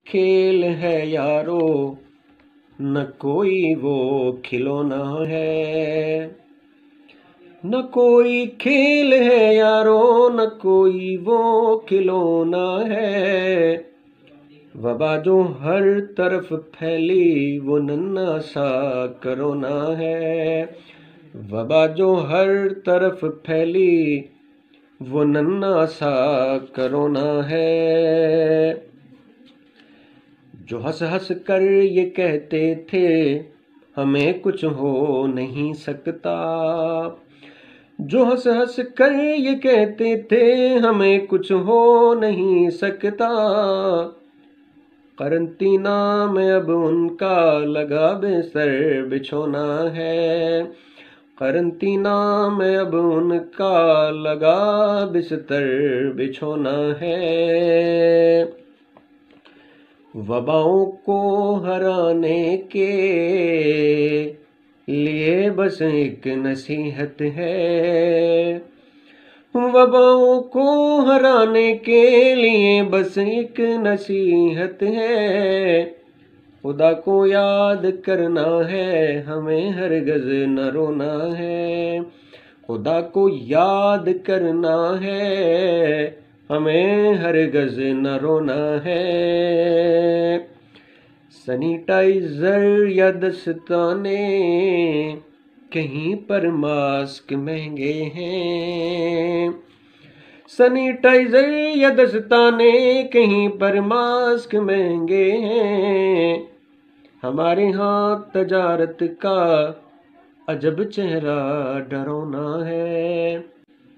खेल है यारो, न कोई वो खिलौना है। न कोई खेल है यारो, न कोई वो खिलौना है। वबा जो हर तरफ फैली वो नन्हा सा कोरोना है। वबा जो हर तरफ फैली वो नन्हा सा कोरोना है। जो हंस हंस कर ये कहते थे हमें कुछ हो नहीं सकता। जो हंस हंस कर ये कहते थे हमें कुछ हो नहीं सकता। करंटीना में अब उनका लगा बिस्तर बिछोना है। करंटीना में अब उनका लगा बिस्तर बिछोना है। वबाओं को हराने के लिए बस एक नसीहत है। वबाओं को हराने के लिए बस एक नसीहत है। खुदा को याद करना है, हमें हरगिज़ न रोना है। खुदा को याद करना है, हमें हरगिज़ न रोना है। सैनिटाइजर या दस्ताने कहीं पर मास्क महंगे हैं। सैनिटाइजर या दस्ताने कहीं पर मास्क महंगे हैं। हमारे यहाँ तजारत का अजब चेहरा डरावना है।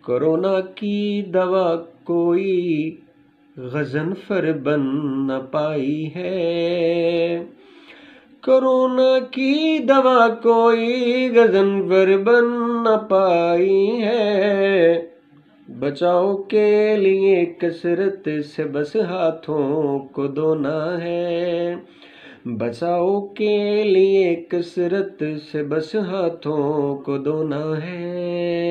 कोरोना की दवा कोई गज़नफ़र बन न पाई है। कोरोना की दवा कोई गज़नफ़र बन न पाई है। बचाव के लिए कसरत से बस हाथों को धोना है। बचाव के लिए कसरत से बस हाथों को धोना है।